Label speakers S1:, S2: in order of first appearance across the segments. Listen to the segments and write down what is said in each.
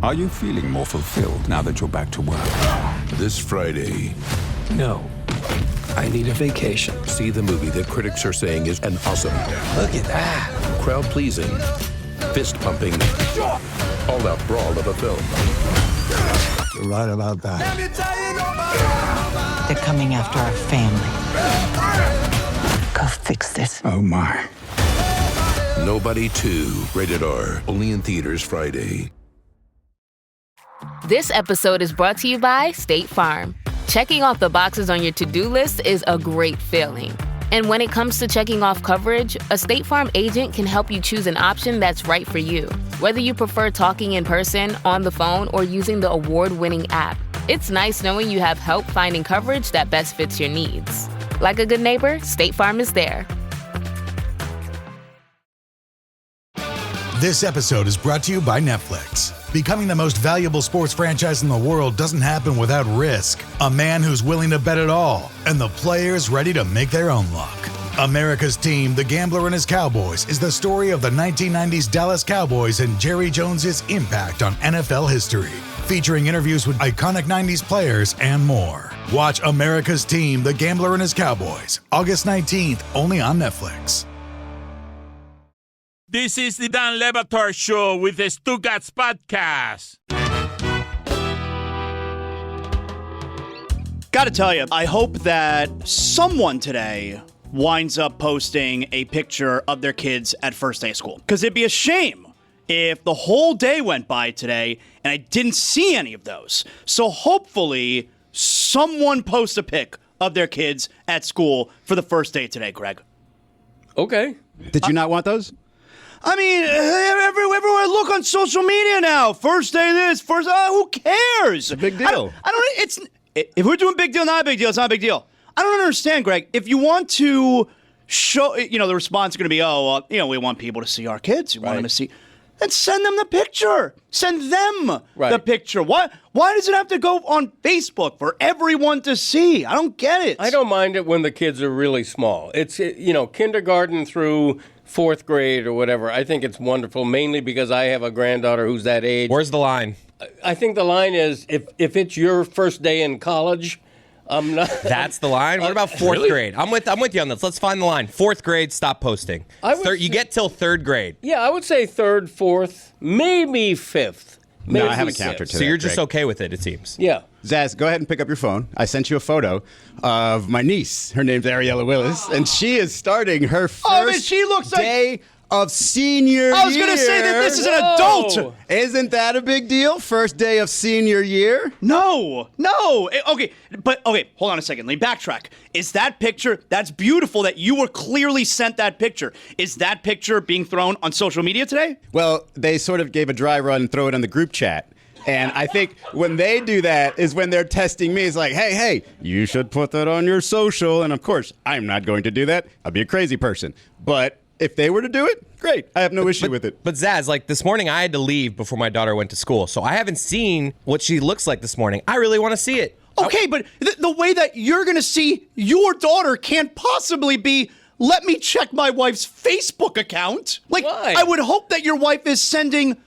S1: Are you feeling more fulfilled now that you're back to work?
S2: This Friday.
S3: No. I need a vacation.
S2: See the movie that critics are saying is an awesome,
S3: Look at that.
S2: crowd-pleasing, fist-pumping, all-out brawl of a film.
S3: You're right about that.
S4: They're coming after our family. Go fix this.
S3: Oh, my.
S2: Nobody 2, rated R, only in theaters Friday.
S5: This episode is brought to you by State Farm. Checking off the boxes on your to-do list is a great feeling. And when it comes to checking off coverage, a State Farm agent can help you choose an option that's right for you. Whether you prefer talking in person, on the phone, or using the award-winning app, it's nice knowing you have help finding coverage that best fits your needs. Like a good neighbor, State Farm is there.
S6: This episode is brought to you by Netflix. Becoming the most valuable sports franchise in the world doesn't happen without risk. A man who's willing to bet it all, and the players ready to make their own luck. America's Team, The Gambler and His Cowboys, is the story of the 1990s Dallas Cowboys and Jerry Jones's impact on NFL history. Featuring interviews with iconic 90s players and more. Watch America's Team, The Gambler and His Cowboys, August 19th, only on Netflix.
S7: This is the Dan Le Batard Show with the Stugotz podcast.
S8: Gotta tell you, I hope that someone today winds up posting a picture of their kids at first day of school. Because it'd be a shame if the whole day went by today and I didn't see any of those. So hopefully someone posts a pic of their kids at school for the first day today, Greg.
S9: Okay.
S10: Did you not want those?
S8: I mean, everywhere I look on social media now, first day this, who cares?
S10: It's a big deal.
S8: I don't, if we're doing big deal, not a big deal, it's not a big deal. I don't understand, Greg. If you want to show, the response is going to be, we want people to see our kids. We want them to see, then send them the picture. Send them the picture. Why does it have to go on Facebook for everyone to see? I don't get it.
S9: I don't mind it when the kids are really small. It's, kindergarten through 4th grade or whatever. I think it's wonderful, mainly because I have a granddaughter who's that age.
S11: Where's the line?
S9: I think the line is if it's your first day in college, I'm not.
S11: That's the line? What about 4th grade? I'm with you on this. Let's find the line. 4th grade, stop posting. You get till 3rd grade.
S9: Yeah, I would say 3rd, 4th, maybe 5th.
S10: No, I have a counter to that.
S11: So you're just
S10: Greg.
S11: okay with it seems.
S9: Yeah.
S10: Zaz, go ahead and pick up your phone. I sent you a photo of my niece. Her name's Ariella Willis, and she is starting her first day of senior year.
S8: I was going to say that this is an adult.
S10: Isn't that a big deal? First day of senior year?
S8: No. Okay, hold on a second. Let me backtrack. Is that picture, that's beautiful that you were clearly sent that picture. Is that picture being thrown on social media today?
S10: Well, they sort of gave a dry run and throw it on the group chat. And I think when they do that is when they're testing me. It's like, hey, you should put that on your social. And of course, I'm not going to do that. I'll be a crazy person. But if they were to do it, great. I have no issue with it.
S11: But Zaz, this morning I had to leave before my daughter went to school. So I haven't seen what she looks like this morning. I really want to see it.
S8: Okay, but the way that you're going to see your daughter can't possibly be, let me check my wife's Facebook account.
S9: Why?
S8: I would hope that your wife is sending,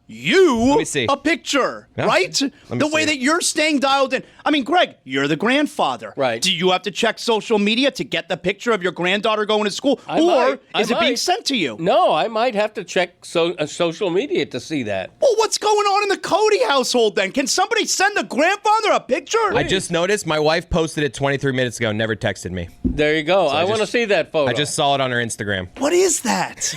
S8: a picture, right? The way that you're staying dialed in. I mean, Greg, you're the grandfather.
S9: Right.
S8: Do you have to check social media to get the picture of your granddaughter going to school? Is it being sent to you?
S9: No, I might have to check social media to see that.
S8: Well, what's going on in the Cody household then? Can somebody send the grandfather a picture?
S11: I just noticed my wife posted it 23 minutes ago and never texted me.
S9: There you go.
S11: So
S9: I want to see that photo.
S11: I just saw it on her Instagram.
S8: What is that?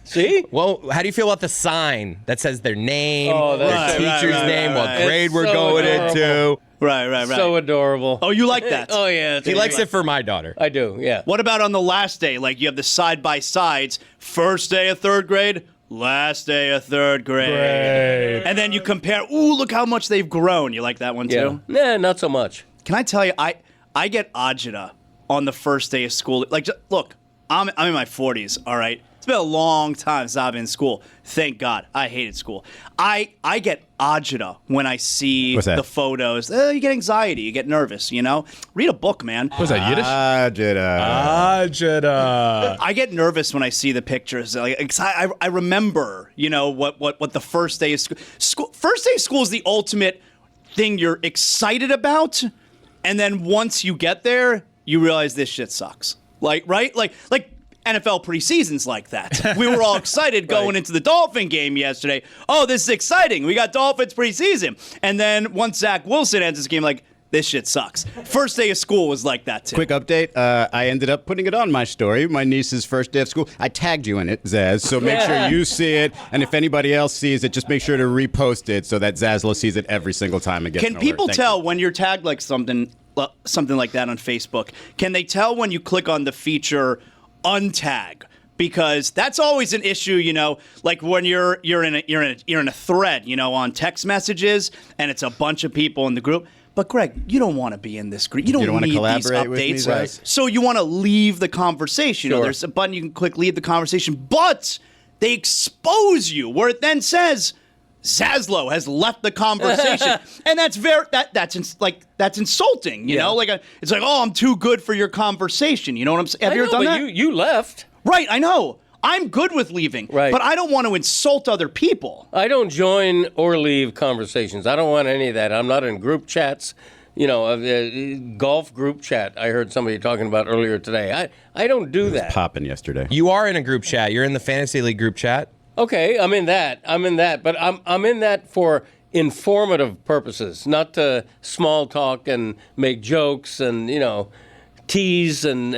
S9: See?
S11: Well, how do you feel about the sign that says their name,
S9: that's
S11: their teacher's name, what grade
S9: It's
S11: we're
S9: so
S11: going
S9: adorable.
S11: into?
S8: Right.
S9: So adorable.
S8: Oh, you like that?
S9: Oh, yeah.
S11: He likes it for my daughter.
S9: I do, yeah.
S8: What about on the last day? Like you have the side-by-sides, first day of 3rd grade, last day of 3rd grade. And then you compare, look how much they've grown. You like that one too?
S9: Nah, not so much.
S8: Can I tell you, I get agita on the first day of school. Look, I'm in my 40s, all right? It's been a long time since I've been in school. Thank God. I hated school. I get agita when I see the photos. You get anxiety. You get nervous, you know? Read a book, man.
S12: Was that Yiddish?
S3: Agita.
S8: I get nervous when I see the pictures. Like, I remember, you know, what the first day of school. First day of school is the ultimate thing you're excited about. And then once you get there, you realize this shit sucks. Like, right? Like NFL preseason's like that. We were all excited going into the Dolphin game yesterday. Oh, this is exciting. We got Dolphins preseason. And then once Zach Wilson ends this game, like, this shit sucks. First day of school was like that, too.
S10: Quick update. I ended up putting it on my story, my niece's first day of school. I tagged you in it, Zaz, so make sure you see it. And if anybody else sees it, just make sure to repost it so that Zaslow sees it every single time it gets
S8: Can people tell when you're tagged like something like that on Facebook? Can they tell when you click on the feature untag? Because that's always an issue, you know, like when you're in a thread, you know, on text messages, and it's a bunch of people in the group. But Greg, you don't want to be in this group. You don't
S10: want to
S8: need
S10: collaborate
S8: these updates.
S10: with me, right?
S8: So you want to leave the conversation.
S9: Sure.
S8: You know, there's a button you can click, leave the conversation, but they expose you where it then says Zaslow has left the conversation, and that's that's insulting. You know, like it's like, oh, I'm too good for your conversation. You know what I'm saying? Have you ever done that?
S9: You left.
S8: Right, I know. I'm good with leaving, but I don't want to insult other people.
S9: I don't join or leave conversations. I don't want any of that. I'm not in group chats. You know, golf group chat. I heard somebody talking about earlier today. I don't do that.
S10: It was popping yesterday.
S11: You are in a group chat. You're in the Fantasy League group chat.
S9: Okay, I'm in that. But I'm in that for informative purposes, not to small talk and make jokes and, you know, tease and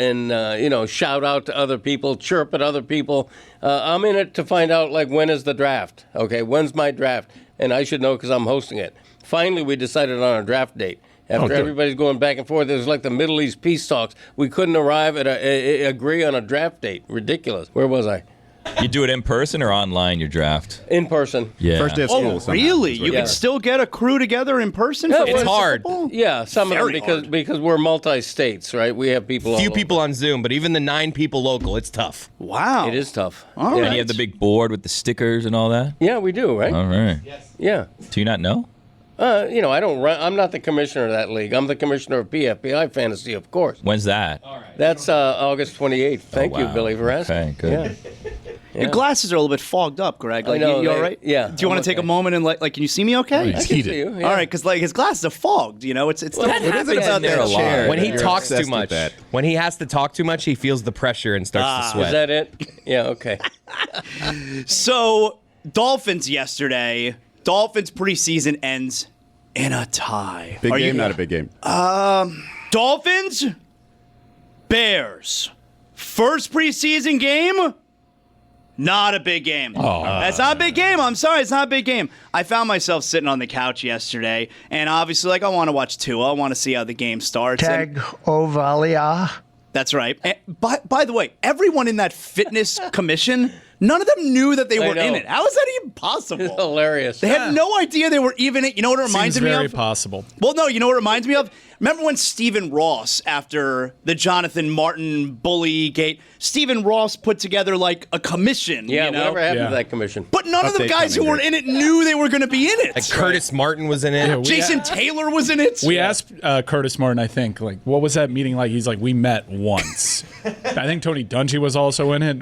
S9: you know, shout out to other people, chirp at other people. I'm in it to find out, like, when is the draft? Okay, when's my draft? And I should know because I'm hosting it. Finally, we decided on a draft date. After everybody's going back and forth, it was like the Middle East peace talks. We couldn't arrive at agree on a draft date. Ridiculous. Where was I?
S12: You do it in person or online, your draft?
S9: In person.
S12: Yeah.
S10: First day of school.
S8: Oh, really? You can still get a crew together in person?
S9: Yeah,
S8: for
S9: it's
S8: fantasy
S11: hard.
S8: football?
S9: Yeah, some of them
S8: Very
S9: because we're multi-states, right? We have people.
S11: Few
S9: all
S11: people
S9: over.
S11: on Zoom, but even the 9 people local, it's tough.
S8: Wow.
S9: It is tough.
S8: All
S9: yeah.
S8: right.
S12: And you have the big board with the stickers and all that?
S9: Yeah, we do, right?
S12: All right.
S9: Yeah.
S12: Do you not know?
S9: You know, I don't run. I'm not the commissioner of that league. I'm the commissioner of PFPI Fantasy, of course.
S12: When's that?
S9: That's August 28th. Thank you,
S12: wow.
S9: Billy, for asking.
S12: Okay, good.
S9: Yeah.
S8: Your glasses are a little bit fogged up, Greg. Like,
S9: I know,
S8: you all right?
S9: yeah,
S8: Do you want
S9: I'm
S8: to take a
S9: okay.
S8: moment and can you see me okay?
S9: I can see you. Yeah.
S8: All right, because like his glasses are fogged. You know, it's
S9: Well,
S8: not-
S9: that
S8: it isn't
S9: happens
S8: about
S9: in there
S8: that
S9: a lot.
S8: chair.
S11: When he
S10: You're
S11: talks too
S10: obsessed with
S11: much,
S10: that.
S11: when he has to talk too much, he feels the pressure and starts to sweat.
S9: Is that it? Yeah. Okay.
S8: So Dolphins yesterday. Dolphins preseason ends in a tie.
S10: Big
S8: Are
S10: game,
S8: you-
S10: not a big game.
S8: Dolphins, Bears. First preseason game, not a big game. That's not a big game. I'm sorry, it's not a big game. I found myself sitting on the couch yesterday, and obviously, like, I want to watch Tua. I want to see how the game starts.
S3: Tag Ovalia.
S8: That's right. And by the way, everyone in that fitness commission, none of them knew that they
S9: I
S8: were in
S9: know.
S8: it. How is that even possible?
S9: It's hilarious.
S8: They had no idea they were even in it. You know what it reminds me
S13: very
S8: of?
S13: possible.
S8: Well, no, you know what it reminds me of? Remember when Stephen Ross, after the Jonathan Martin bully gate, Stephen Ross put together like a commission.
S9: Yeah.
S8: you know?
S9: Whatever happened to that commission?
S8: But none of the
S10: Update
S8: guys who
S10: coming,
S8: were
S10: Greg.
S8: in it knew they were going to be in it.
S11: Like Curtis Martin was in it.
S13: Yeah,
S8: Jason Taylor was in it.
S13: We asked Curtis Martin, I think, like, what was that meeting like? He's like, we met once. I think Tony Dungy was also in it.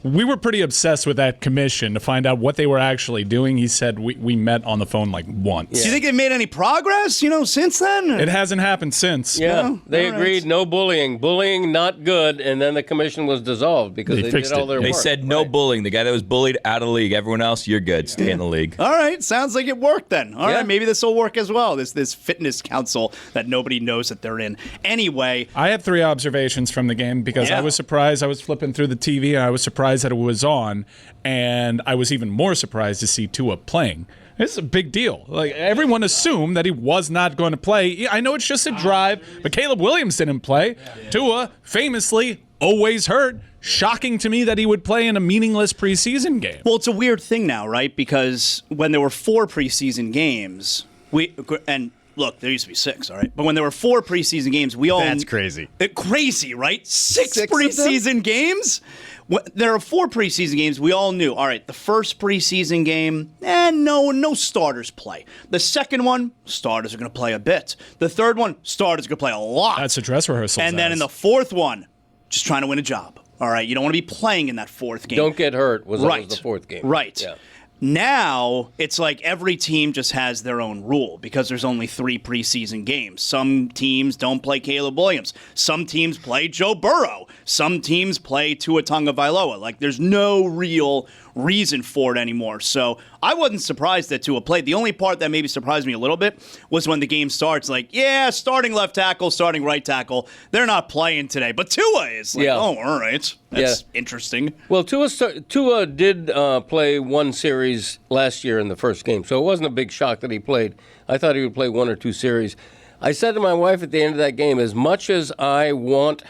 S13: We were pretty obsessed with that commission to find out what they were actually doing. He said we met on the phone like once.
S8: Do you think they made any progress, since then?
S13: It hasn't happened since.
S9: Yeah, they
S8: all right.
S9: agreed no bullying. Bullying not good, and then the commission was dissolved because
S13: They
S9: they
S13: fixed
S9: did all
S13: it.
S9: their
S12: They
S9: work.
S12: said no bullying. The guy that was bullied, out of the league. Everyone else, you're good. Stay in the league.
S8: All right, sounds like it worked then. All
S9: Yeah.
S8: right, maybe this will work as well. This fitness council that nobody knows that they're in. Anyway,
S13: I have 3 observations from the game because
S8: Yeah.
S13: I was surprised. I was flipping through the TV and I was surprised that it was on, and I was even more surprised to see Tua playing. It's a big deal. Like, everyone assumed that he was not going to play. I know it's just a drive, but Caleb Williams didn't play. Tua, famously, always hurt. Shocking to me that he would play in a meaningless preseason game.
S8: well, it's a weird thing now, right? Because when there were 4 preseason games, and look, there used to be 6, all right? But when there were 4 preseason games, we all...
S10: That's crazy.
S8: Crazy, right? 6
S10: 6 of them?
S8: preseason games? There are 4 preseason games. We all knew. All right, the first preseason game, no starters play. The second one, starters are going to play a bit. The third one, starters are going to play a lot.
S13: That's a dress rehearsal.
S8: And then in the fourth one, just trying to win a job. All right, you don't want to be playing in that fourth game.
S9: Don't get hurt was
S8: right.
S9: the fourth game.
S8: Right.
S9: Yeah.
S8: Now, it's like every team just has their own rule because there's only 3 preseason games. Some teams don't play Caleb Williams. Some teams play Joe Burrow. Some teams play Tua Tagovailoa. Like, there's no real reason for it anymore. So I wasn't surprised that Tua played. The only part that maybe surprised me a little bit was when the game starts, like, yeah, starting left tackle, starting right tackle, they're not playing today. But Tua is. Like, oh, all right. That's interesting.
S9: Well, Tua did play one series last year in the first game, so it wasn't a big shock that he played. I thought he would play 1 or 2 series. I said to my wife at the end of that game, as much as I want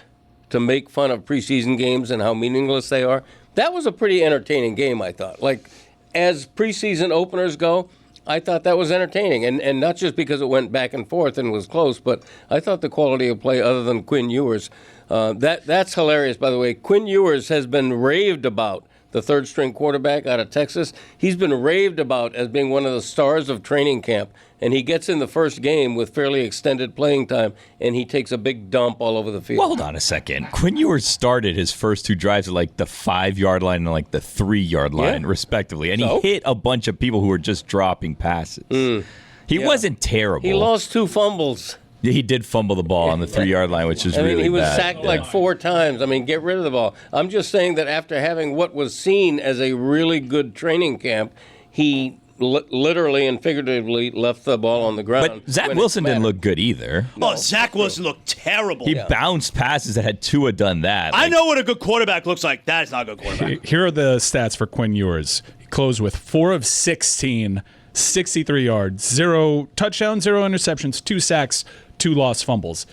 S9: to make fun of preseason games and how meaningless they are, that was a pretty entertaining game, I thought. Like, as preseason openers go, I thought that was entertaining. And not just because it went back and forth and was close, but I thought the quality of play other than Quinn Ewers, that's hilarious, by the way. Quinn Ewers has been raved about, the third-string quarterback out of Texas. He's been raved about as being one of the stars of training camp. And he gets in the first game with fairly extended playing time, and he takes a big dump all over the field.
S12: Well, hold on a second. Quinn Ewers started his first 2 drives at like the 5-yard line and like the 3-yard line, respectively. And he hit a bunch of people who were just dropping passes. He wasn't terrible.
S9: He lost 2 fumbles.
S12: Yeah, he did fumble the ball on the 3-yard line, which is really bad.
S9: He was sacked like 4 times. I mean, get rid of the ball. I'm just saying that after having what was seen as a really good training camp, he literally and figuratively left the ball on the ground.
S12: But Zach Wilson didn't look good either.
S8: No, Zach Wilson looked terrible.
S12: He bounced passes that had Tua done that.
S8: I know what a good quarterback looks like. That is not a good quarterback.
S13: Here are the stats for Quinn Ewers. He closed with 4 of 16, 63 yards, 0 touchdowns, 0 interceptions, 2 sacks, 2 lost fumbles.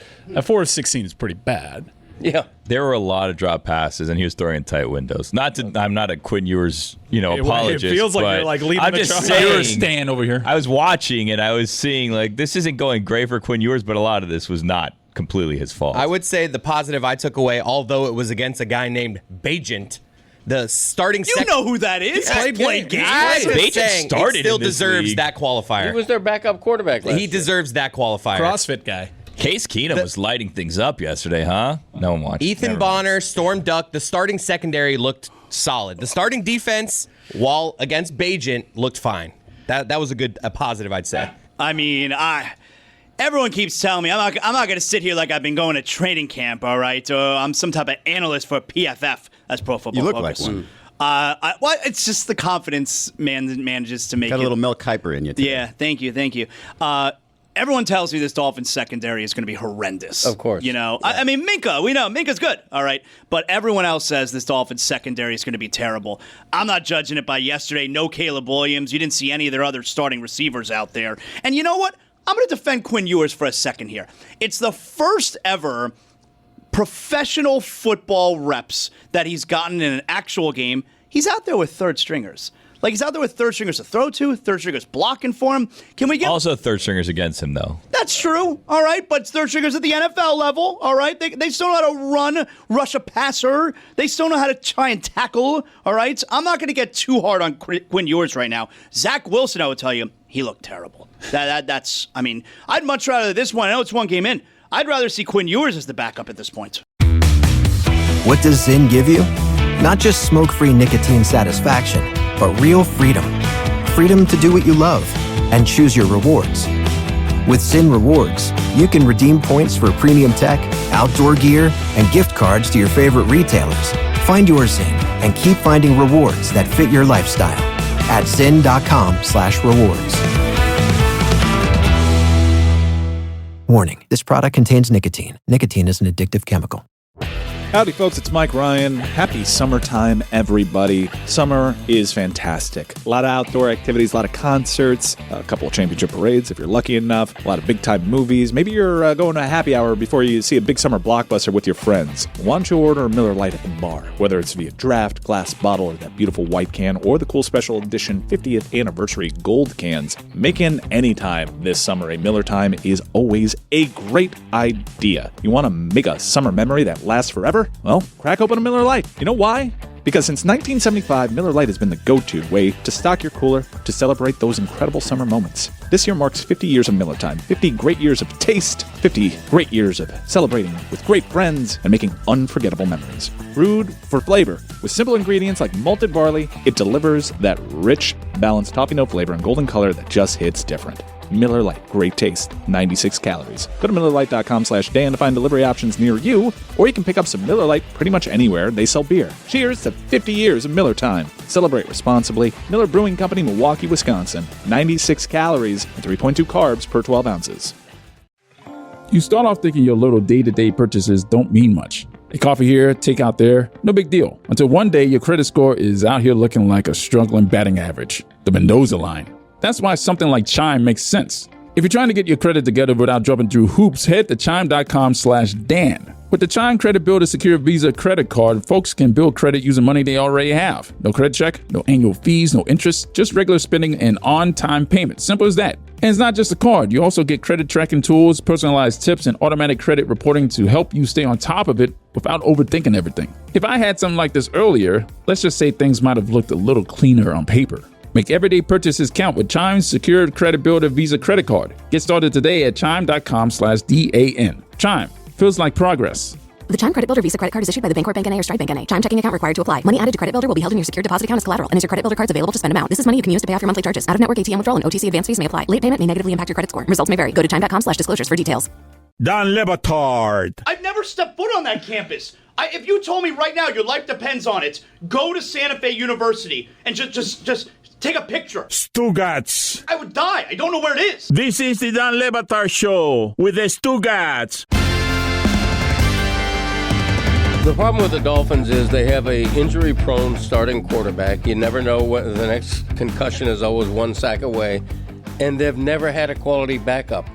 S13: 4 of 16 is pretty bad.
S9: Yeah,
S12: there were a lot of drop passes, and he was throwing in tight windows. I'm not a Quinn Ewers, apologist.
S13: It feels like you're like leading
S12: I'm
S13: the
S12: just
S13: charge.
S12: saying,
S13: over here.
S12: I was watching, and I was seeing like this isn't going great for Quinn Ewers, but a lot of this was not completely his fault.
S11: I would say the positive I took away, although it was against a guy named Bajent, the starting.
S8: You know who that is?
S11: He
S8: played games.
S11: Bajent started. He still deserves
S12: league.
S11: that qualifier.
S9: He was their backup quarterback last year.
S11: Deserves that qualifier.
S13: CrossFit guy.
S12: Case Keenum was lighting things up yesterday, huh? No one watched.
S11: Ethan Bonner, Storm Duck. The starting secondary looked solid. The starting defense, while against Bajent, looked fine. That was a positive, I'd say.
S8: I mean, everyone keeps telling me I'm not going to sit here like I've been going to training camp, all right? I'm some type of analyst for PFF. That's Pro Football
S10: You look
S8: Focus.
S10: like one.
S8: It's just the confidence manages to make
S10: Got a
S8: it.
S10: little Mel Kiper in you today.
S8: Yeah, thank you. Everyone tells me this Dolphins secondary is going to be horrendous.
S9: Of course.
S8: I mean, Minka, we know Minka's good, all right? But everyone else says this Dolphins secondary is going to be terrible. I'm not judging it by yesterday. No Caleb Williams. You didn't see any of their other starting receivers out there. And you know what? I'm going to defend Quinn Ewers for a second here. It's the first ever professional football reps that he's gotten in an actual game. He's out there with third stringers. Like, he's out there with third stringers to throw to, third stringers blocking for him. Can we get...
S12: Also third stringers against him, though.
S8: That's true, all right, but third stringers at the NFL level, all right? They still know how to rush a passer. They still know how to try and tackle, all right? I'm not going to get too hard on Quinn Ewers right now. Zach Wilson, I would tell you, he looked terrible. That's, I mean, I'd much rather this one. I know it's one game in. I'd rather see Quinn Ewers as the backup at this point.
S14: What does Zyn give you? Not just smoke-free nicotine satisfaction, but real freedom. Freedom to do what you love and choose your rewards. With Zyn Rewards, you can redeem points for premium tech, outdoor gear, and gift cards to your favorite retailers. Find your Zyn and keep finding rewards that fit your lifestyle at zyn.com/rewards. Warning, this product contains nicotine. Nicotine is an addictive chemical.
S13: Howdy, folks. It's Mike Ryan. Happy summertime, everybody. Summer is fantastic. A lot of outdoor activities, a lot of concerts, a couple of championship parades if you're lucky enough, a lot of big-time movies. Maybe you're going to a happy hour before you see a big summer blockbuster with your friends. Why don't you order a Miller Lite at the bar? Whether it's via draft, glass bottle, or that beautiful white can, or the cool special edition 50th anniversary gold cans. Making any time this summer a Miller time is always a great idea. You want to make a summer memory that lasts forever? Well, crack open a Miller Lite. You know why? Because since 1975, Miller Lite has been the go-to way to stock your cooler to celebrate those incredible summer moments. This year marks 50 years of Miller Time, 50 great years of taste, 50 great years of celebrating with great friends and making unforgettable memories. Brewed for flavor, with simple ingredients like malted barley, it delivers that rich, balanced toffee note flavor and golden color that just hits different. Miller Lite, great taste, 96 calories. Go to MillerLite.com/Dan to find delivery options near you, or you can pick up some Miller Lite pretty much anywhere they sell beer. Cheers to 50 years of Miller Time. Celebrate responsibly. Miller Brewing Company, Milwaukee, Wisconsin. 96 calories and 3.2 carbs per 12 ounces.
S15: You start off thinking your little day-to-day purchases don't mean much. A coffee here, takeout there, no big deal. Until one day your credit score is out here looking like a struggling batting average. The Mendoza line. That's why something like Chime makes sense. If you're trying to get your credit together without jumping through hoops, head to chime.com/Dan. With the Chime Credit Builder Secure Visa credit card, folks can build credit using money they already have. No credit check, no annual fees, no interest, just regular spending and on-time payment. Simple as that. And it's not just a card. You also get credit tracking tools, personalized tips, and automatic credit reporting to help you stay on top of it without overthinking everything. If I had something like this earlier, let's just say things might have looked a little cleaner on paper. Make everyday purchases count with Chime's Secured Credit Builder Visa Credit Card. Get started today at chime.com/DAN. Chime. Feels like progress.
S16: The Chime Credit Builder Visa Credit Card is issued by the Bancorp Bank N.A. or Stride Bank N.A. Chime checking account required to apply. Money added to Credit Builder will be held in your secure deposit account as collateral and is your Credit Builder cards available to spend amount. This is money you can use to pay off your monthly charges. Out-of-network ATM withdrawal and OTC advance fees may apply. Late payment may negatively impact your credit score. Results may vary. Go to chime.com/disclosures for details.
S7: Dan Le Batard.
S8: I've never stepped foot on that campus. If you told me right now your life depends on it, go to Santa Fe University and just take a picture.
S7: Stugotz.
S8: I would die. I don't know where it is.
S7: This is the Dan Le Batard Show with the Stugotz.
S9: The problem with the Dolphins is they have a injury-prone starting quarterback. You never know when the next concussion is always one sack away, and they've never had a quality backup.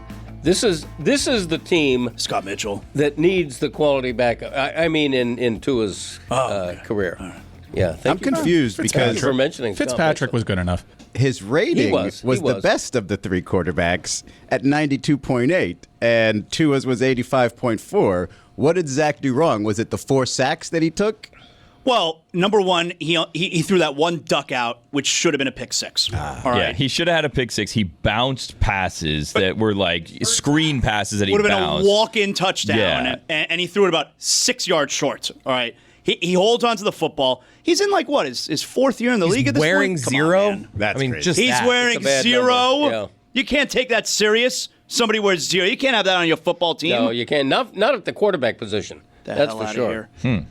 S9: This is the team,
S8: Scott Mitchell,
S9: that needs the quality backup. I mean, in Tua's career. Yeah,
S10: I'm confused because
S9: for mentioning
S13: Fitzpatrick was good enough.
S10: His rating
S9: was
S10: the best of the three quarterbacks at 92.8, and Tua's was 85.4. What did Zach do wrong? Was it the 4 sacks that he took?
S8: Well, number one, he threw that one duck out, which should have been a pick six. All right.
S12: Yeah, he should have had a pick six. He bounced passes that were like screen passes that he bounced.
S8: Would have been a walk-in touchdown, and he threw it about 6 yards short. All right. He holds on to the football. He's in his 4th year in the league at this
S11: wearing
S8: point.
S11: zero.
S10: That's crazy.
S11: just
S8: he's
S11: that.
S8: wearing zero.
S9: Yeah.
S8: You can't take that serious. Somebody wears zero. You can't have that on your football team.
S9: No, you can't. Not at the quarterback position. That's for sure.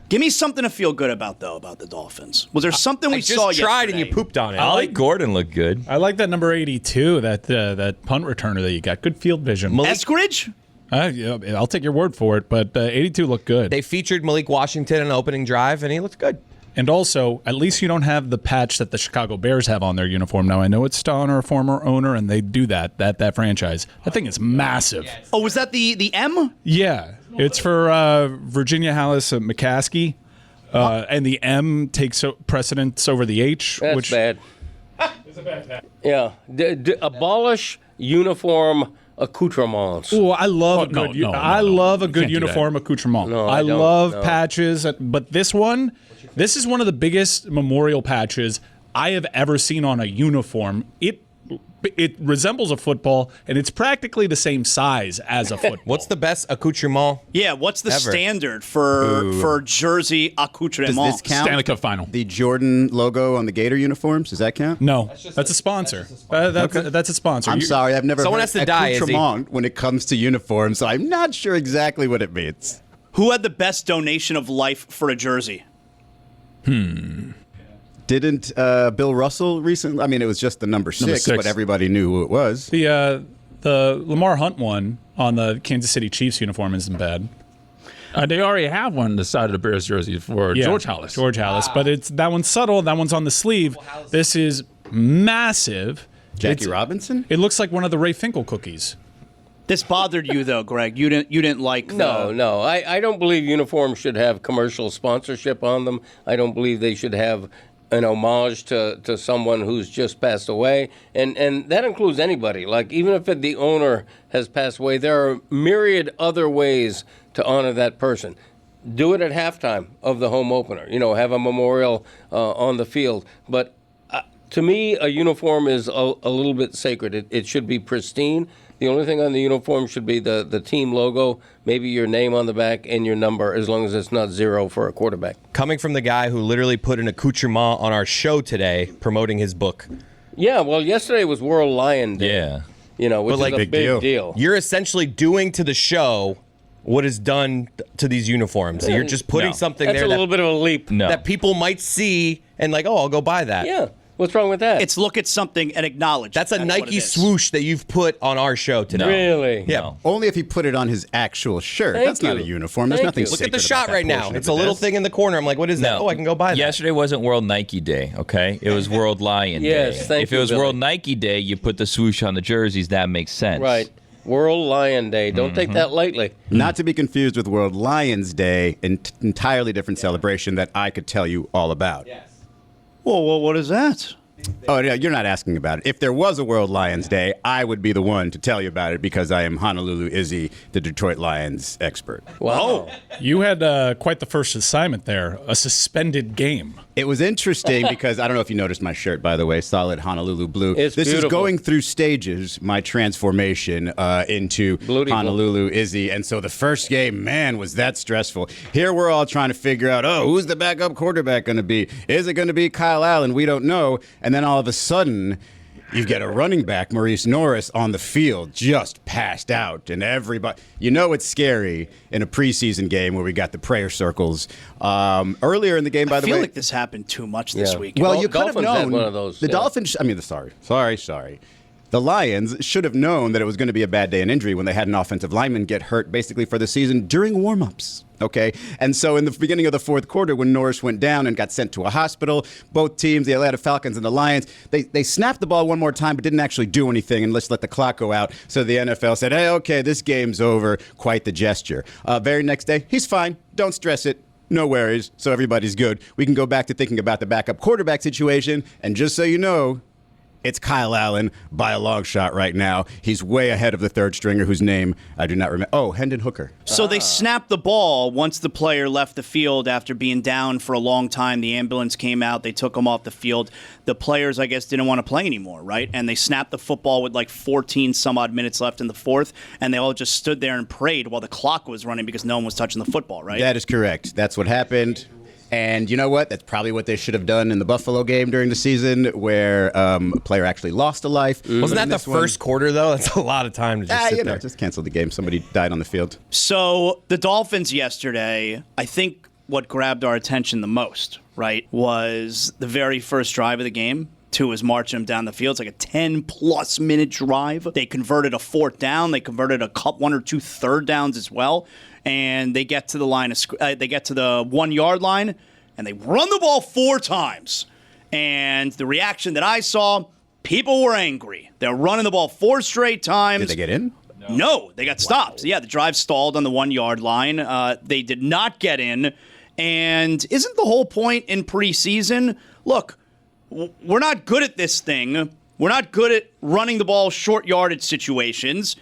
S8: Give me something to feel good about the Dolphins. Was there something we saw yesterday?
S11: I just tried and you pooped on it.
S12: I like Gordon looked good.
S13: I like that number 82, that punt returner that you got. Good field vision.
S8: Eskridge?
S13: I'll take your word for it, but 82 looked good.
S11: They featured Malik Washington on the opening drive, and he looked good.
S13: And also, at least you don't have the patch that the Chicago Bears have on their uniform. Now, I know it's Stahn, a former owner, and they do that franchise. That thing is massive.
S8: Oh, was that the M?
S13: Yeah. It's for Virginia Hallis McCaskey, and the M takes precedence over the H.
S9: That's bad. It's a bad patch. Yeah. Abolish uniform accoutrements.
S13: Oh, I love a good uniform accoutrement.
S9: No,
S13: I love
S9: no.
S13: patches, but this is one of the biggest memorial patches I have ever seen on a uniform. It resembles a football, and it's practically the same size as a football.
S11: What's the best accoutrement?
S8: Yeah, what's the
S11: ever?
S8: Standard for jersey accoutrement?
S10: Does this count?
S13: Stanley Cup final.
S10: The Jordan logo on the Gator uniforms, does that count?
S13: No, that's a sponsor. That's a sponsor.
S10: I'm sorry, I've never
S11: Someone
S10: heard
S11: has to die, Izzy.
S10: accoutrement when it comes to uniforms, so I'm not sure exactly what it means.
S8: Who had the best donation of life for a jersey?
S10: Didn't Bill Russell recently? I mean, it was just the number six, but everybody knew who it was.
S13: The Lamar Hunt one on the Kansas City Chiefs uniform isn't bad.
S15: They already have one on the side of the Bears jersey for George Halas.
S13: George Halas, but that one's subtle. That one's on the sleeve. This is massive.
S10: Jackie Robinson?
S13: It looks like one of the Ray Finkel cookies.
S8: This bothered you though, Greg. You didn't like the...
S9: No. I don't believe uniforms should have commercial sponsorship on them. I don't believe they should have an homage to someone who's just passed away. And that includes anybody. Like, even if the owner has passed away, there are myriad other ways to honor that person. do it at halftime of the home opener. Have a memorial on the field. But to me, a uniform is a little bit sacred. It should be pristine. The only thing on the uniform should be the team logo, maybe your name on the back and your number, as long as it's not 0 for a quarterback.
S11: Coming from the guy who literally put an accoutrement on our show today, promoting his book.
S9: Yeah, well, yesterday was World Lion Day.
S12: Yeah.
S9: Which is a big deal.
S11: You're essentially doing to the show what is done to these uniforms. You're just putting something
S9: That's
S11: there
S9: a little bit of a leap.
S11: that people might see and I'll go buy that.
S9: Yeah. What's wrong with that?
S8: It's look at something and acknowledge.
S11: That's a Nike swoosh that you've put on our show today.
S9: Really?
S11: Yeah.
S10: Only if he put it on his actual shirt.
S11: Thank
S10: That's not
S11: you.
S10: a uniform. There's
S11: Thank
S10: nothing
S11: you. Look
S10: sacred
S11: at the shot
S10: about that
S11: right now.
S10: portion
S11: It's
S10: of
S11: a little
S10: this.
S11: thing in the corner. I'm like, what is that?
S12: No.
S11: Oh, I can go buy that.
S12: Yesterday wasn't World Nike Day, okay? It was World Lion
S9: Yes,
S12: Day.
S9: thank
S12: If
S9: you,
S12: it was
S9: Billy.
S12: World Nike Day, you put the swoosh on the jerseys. That makes sense.
S9: Right. World Lion Day. Don't take that lightly.
S10: Not to be confused with World Lions Day, an entirely different celebration that I could tell you all about.
S8: Well, what is that?
S10: Oh, yeah, you're not asking about it. If there was a World Lions Day, I would be the one to tell you about it because I am Honolulu Izzy, the Detroit Lions expert.
S9: Wow.
S13: You had quite the first assignment there, a suspended game.
S10: It was interesting because I don't know if you noticed my shirt, by the way, solid Honolulu blue.
S9: It's
S10: this
S9: beautiful.
S10: is going through stages, my transformation into
S9: Beautiful.
S10: Honolulu Izzy. And so the first game, man, was that stressful. Here we're all trying to figure out, who's the backup quarterback going to be? Is it going to be Kyle Allen? We don't know. And then all of a sudden, you get a running back, Maurice Norris, on the field, just passed out. And everybody, it's scary in a preseason game where we got the prayer circles. Earlier in the game, by the way.
S8: I feel like this happened too much this week.
S10: Well, you could have
S9: Dolphins had
S10: known.
S9: one of those,
S10: the
S9: yeah.
S10: Dolphins, sorry. The Lions should have known that it was going to be a bad day in injury when they had an offensive lineman get hurt basically for the season during warm-ups. Okay? And so in the beginning of the fourth quarter, when Norris went down and got sent to a hospital, both teams, the Atlanta Falcons and the Lions, they snapped the ball one more time but didn't actually do anything and let's let the clock go out. So the NFL said, hey, okay, this game's over. Quite the gesture. Very next day, he's fine. Don't stress it. No worries. So everybody's good. We can go back to thinking about the backup quarterback situation. And just so you know, it's Kyle Allen by a long shot right now. He's way ahead of the third stringer whose name I do not remember. Oh, Hendon Hooker.
S8: So they snapped the ball once the player left the field after being down for a long time. The ambulance came out. They took him off the field. The players, I guess, didn't want to play anymore, right? And they snapped the football with like 14 some odd minutes left in the fourth, and they all just stood there and prayed while the clock was running because no one was touching the football, right?
S10: That is correct. That's what happened. And you know what? That's probably what they should have done in the Buffalo game during the season where a player actually lost a life.
S11: Wasn't that the first quarter, though? That's a lot of time to just sit there.
S10: Just cancel the game. Somebody died on the field.
S8: So the Dolphins yesterday, I think what grabbed our attention the most, right, was the very first drive of the game. Two was marching them down the field. It's like a 10-plus minute drive. They converted a fourth down. They converted one or two third downs as well. And they get to the line of they get to the 1 yard line, and they run the ball 4 times. And the reaction that I saw, people were angry. They're running the ball 4 straight times.
S10: Did they get in?
S8: No, they got stopped. Yeah, the drive stalled on the 1 yard line. They did not get in. And isn't the whole point in preseason? Look, we're not good at this thing. We're not good at running the ball short yardage situations.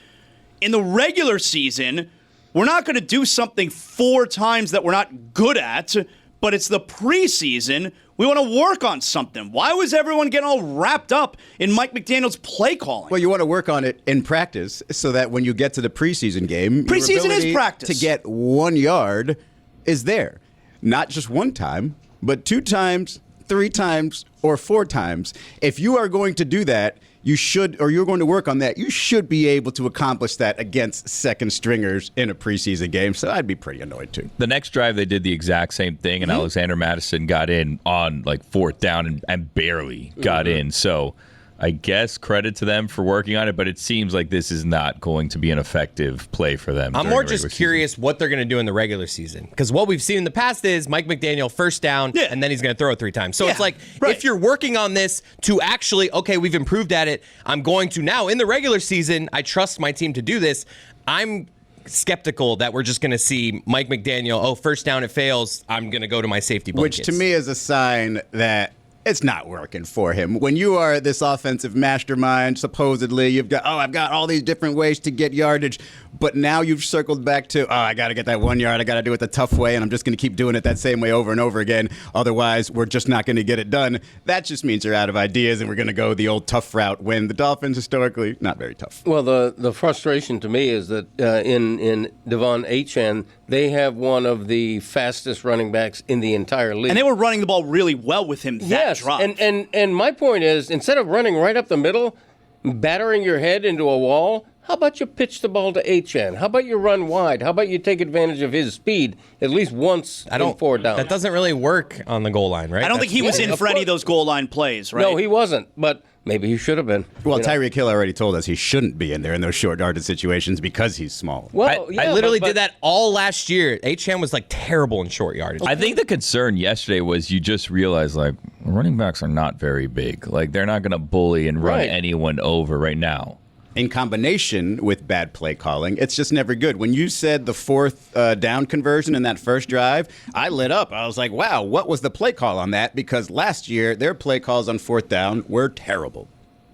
S8: In the regular season, we're not going to do something 4 times that we're not good at, but it's the preseason. We want to work on something. Why was everyone getting all wrapped up in Mike McDaniel's play calling?
S10: Well, you want to work on it in practice so that when you get to the preseason game,
S8: Preseason
S10: your ability
S8: is practice.
S10: to get 1 yard is there. Not just 1 time, but 2 times, 3 times, or 4 times. If you are going to do that, you should, or you're going to work on that, you should be able to accomplish that against second stringers in a preseason game. So I'd be pretty annoyed too.
S12: The next drive, they did the exact same thing, and Alexander Madison got in on like 4th down and barely got in. So I guess credit to them for working on it, but it seems like this is not going to be an effective play for them.
S11: I'm more just curious what they're going to do in the regular season. Because what we've seen in the past is Mike McDaniel first down, and then he's going to throw it 3 times. So it's like, if you're working on this to actually, okay, we've improved at it, I'm going to now, in the regular season, I trust my team to do this. I'm skeptical that we're just going to see Mike McDaniel, first down, it fails, I'm going to go to my safety blankets.
S10: Which to me is a sign that it's not working for him. When you are this offensive mastermind, supposedly, I've got all these different ways to get yardage, but now you've circled back to, I got to get that 1 yard, I got to do it the tough way, and I'm just going to keep doing it that same way over and over again. Otherwise, we're just not going to get it done. That just means you're out of ideas, and we're going to go the old tough route when the Dolphins, historically, not very tough.
S9: Well, the frustration to me is that in Devon Achane, they have one of the fastest running backs in the entire league.
S8: And they were running the ball really well with him that drive.
S9: And my point is, instead of running right up the middle, battering your head into a wall, how about you pitch the ball to Achane? How about you run wide? How about you take advantage of his speed at least once in 4 downs?
S11: That doesn't really work on the goal line, right?
S8: I don't think he was in for any of those goal line plays, right?
S9: No, he wasn't, but maybe he should have been.
S10: Well, Tyreek Hill already told us he shouldn't be in there in those short-yarded situations because he's small.
S11: Well, I literally did that all last year. Achane was terrible in short yardage.
S12: I think the concern yesterday was you just realized running backs are not very big. They're not going to bully and run anyone over right now.
S10: In combination with bad play calling, it's just never good. When you said the 4th down conversion in that first drive, I lit up. I was like, wow, what was the play call on that? Because last year, their play calls on 4th down were terrible.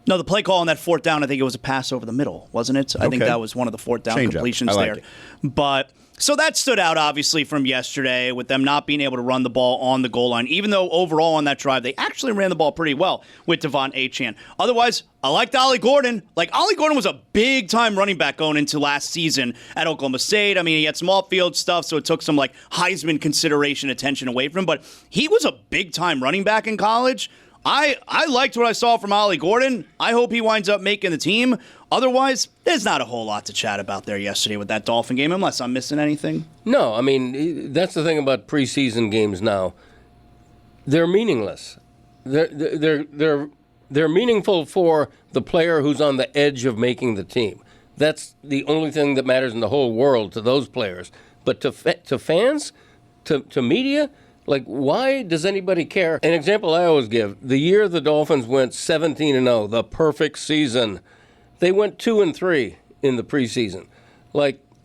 S8: No, the play call on that 4th down, I think it was a pass over the middle, wasn't it? I think that was one of the 4th down completions there. But so that stood out, obviously, from yesterday with them not being able to run the ball on the goal line, even though overall on that drive, they actually ran the ball pretty well with Devon Achane. Otherwise, I liked Ollie Gordon. Ollie Gordon was a big-time running back going into last season at Oklahoma State. I mean, he had some off-field stuff, so it took some, Heisman consideration attention away from him. But he was a big-time running back in college. I liked what I saw from Ollie Gordon. I hope he winds up making the team. Otherwise, there's not a whole lot to chat about there yesterday with that Dolphin game, unless I'm missing anything.
S9: No, I mean, that's the thing about preseason games now. They're meaningless. They're meaningful for the player who's on the edge of making the team. That's the only thing that matters in the whole world to those players. But to fans, to media, why does anybody care? An example I always give, the year the Dolphins went 17-0, the perfect season, they went 2-3 in the preseason.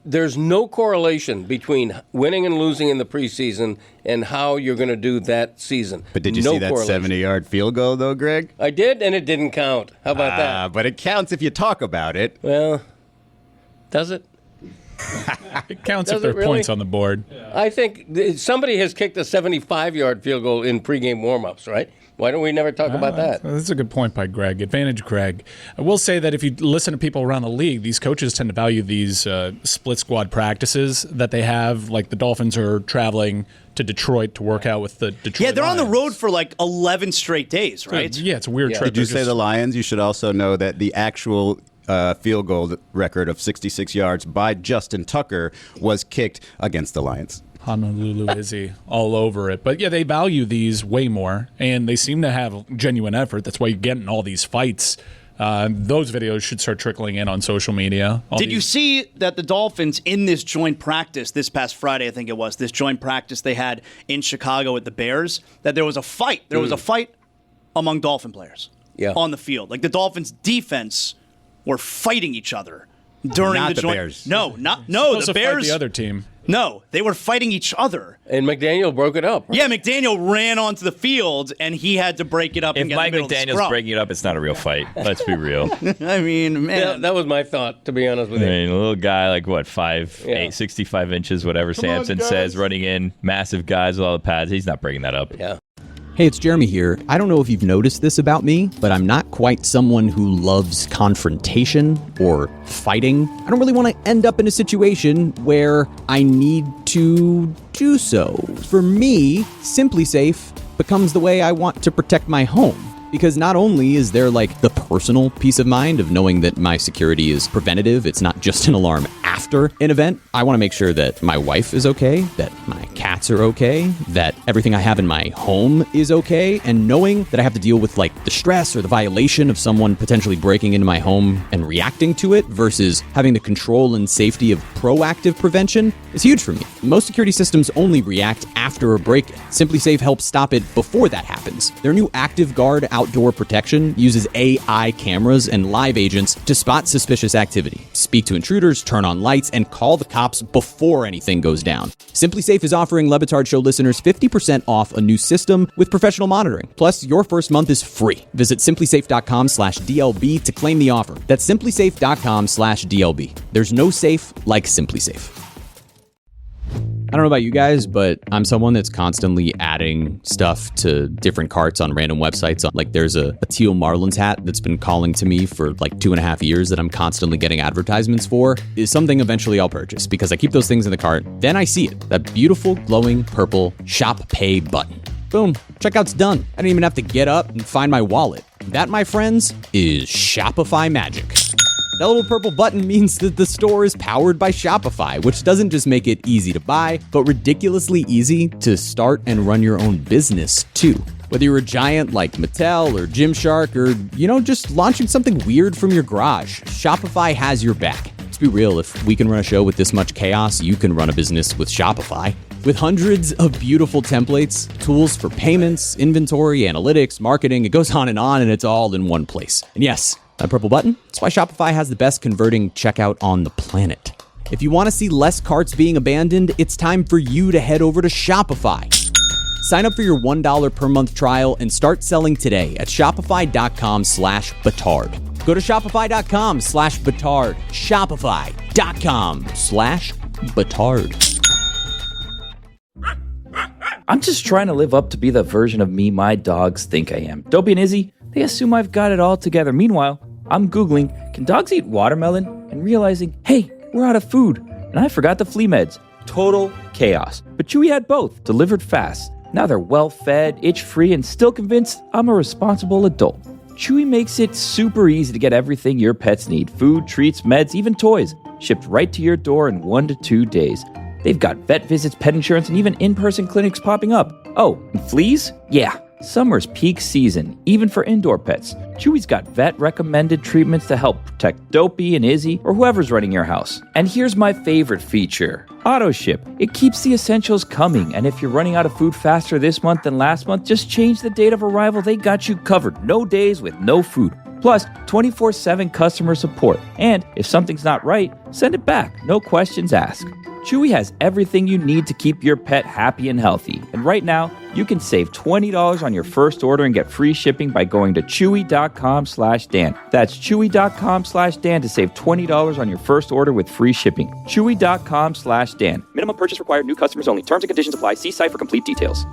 S9: There's no correlation between winning and losing in the preseason and how you're going to do that season.
S10: But did you see that 70-yard field goal, though, Greg?
S9: I did, and it didn't count. How about that?
S10: But it counts if you talk about it.
S9: Well, does it?
S13: It counts if there are points on the board.
S9: I think somebody has kicked a 75-yard field goal in pregame warm-ups, right? Why don't we never talk about that?
S13: That's a good point by Greg. Advantage Greg. I will say that if you listen to people around the league, these coaches tend to value these split squad practices that they have. The Dolphins are traveling to Detroit to work out with the Detroit
S8: Yeah, they're
S13: Lions.
S8: on the road for 11 straight days, right?
S13: Yeah, it's a weird trip.
S10: Did you say the Lions? You should also know that the actual field goal record of 66 yards by Justin Tucker was kicked against the Lions.
S13: Honolulu Izzy all over it. But yeah, they value these way more, and they seem to have genuine effort. That's why you're getting all these fights. Those videos should start trickling in on social media.
S8: Did you see that the Dolphins in this joint practice this past Friday, I think it was, this joint practice they had in Chicago with the Bears, that there was a fight. There was a fight among Dolphin players on the field. The Dolphins defense were fighting each other during
S10: not
S8: the joint.
S10: Bears.
S8: No, the Bears.
S13: The other team.
S8: No, they were fighting each other.
S9: And McDaniel broke it up. Right?
S8: Yeah, McDaniel ran onto the field, and he had to break it up.
S12: If
S8: and get
S12: Mike
S8: in the middle of the
S12: McDaniel's
S8: scrum.
S12: breaking it up, it's not a real fight. Let's be real.
S8: I mean, man.
S9: Yeah, that was my thought, to be honest with you.
S12: A little guy 5'8", 65 inches, whatever Samson says, running in, massive guys with all the pads. He's not breaking that up.
S9: Yeah.
S17: Hey, it's Jeremy here. I don't know if you've noticed this about me, but I'm not quite someone who loves confrontation or fighting. I don't really want to end up in a situation where I need to do so. For me, Simply Safe becomes the way I want to protect my home. Because not only is there the personal peace of mind of knowing that my security is preventative, it's not just an alarm after an event, I want to make sure that my wife is okay, that my cats are okay, that everything I have in my home is okay, and knowing that I have to deal with the stress or the violation of someone potentially breaking into my home and reacting to it versus having the control and safety of proactive prevention is huge for me. Most security systems only react after a break-in. Simply Safe helps stop it before that happens. Their new Active Guard outdoor protection uses AI cameras and live agents to spot suspicious activity, speak to intruders, turn on lights, lights and call the cops before anything goes down. Simply Safe is offering Le Batard Show listeners 50% off a new system with professional monitoring. Plus, your first month is free. Visit simplysafe.com/DLB to claim the offer. That's simplysafe.com/DLB. There's no safe like Simply Safe. I don't know about you guys, but I'm someone that's constantly adding stuff to different carts on random websites. Like there's a teal Marlins hat that's been calling to me for like 2.5 years that I'm constantly getting advertisements for. Is something eventually I'll purchase because I keep those things in the cart. Then I see it, that beautiful glowing purple Shop Pay button. Boom, checkout's done. I don't even have to get up and find my wallet. That, my friends, is Shopify magic. That little purple button means that the store is powered by Shopify, which doesn't just make it easy to buy, but ridiculously easy to start and run your own business too. Whether you're a giant like Mattel or Gymshark or, just launching something weird from your garage, Shopify has your back. Let's be real, if we can run a show with this much chaos, you can run a business with Shopify. With hundreds of beautiful templates, tools for payments, inventory, analytics, marketing, it goes on, and it's all in one place. And yes, that purple button, that's why Shopify has the best converting checkout on the planet. If you want to see less carts being abandoned, it's time for you to head over to Shopify. Sign up for your $1 per month trial and start selling today at shopify.com/Batard. Go to shopify.com/Batard. Shopify.com/Batard.
S18: I'm just trying to live up to be the version of me my dogs think I am. Dopey and Izzy, they assume I've got it all together. Meanwhile, I'm Googling, can dogs eat watermelon? And realizing, hey, we're out of food. And I forgot the flea meds. Total chaos. But Chewy had both, delivered fast. Now they're well-fed, itch-free, and still convinced I'm a responsible adult. Chewy makes it super easy to get everything your pets need. Food, treats, meds, even toys. Shipped right to your door in 1 to 2 days. They've got vet visits, pet insurance, and even in-person clinics popping up. Oh, and fleas? Yeah. Summer's peak season, even for indoor pets. Chewy's got vet-recommended treatments to help protect Dopey and Izzy or whoever's running your house. And here's my favorite feature, Auto Ship. It keeps the essentials coming, and if you're running out of food faster this month than last month, just change the date of arrival. They got you covered. No days with no food. Plus, 24/7 customer support. And if something's not right, send it back. No questions asked. Chewy has everything you need to keep your pet happy and healthy. And right now, you can save $20 on your first order and get free shipping by going to chewy.com/Dan. That's chewy.com/Dan to save $20 on your first order with free shipping. Chewy.com/Dan. Minimum purchase required. New customers only. Terms and conditions apply. See site for complete details.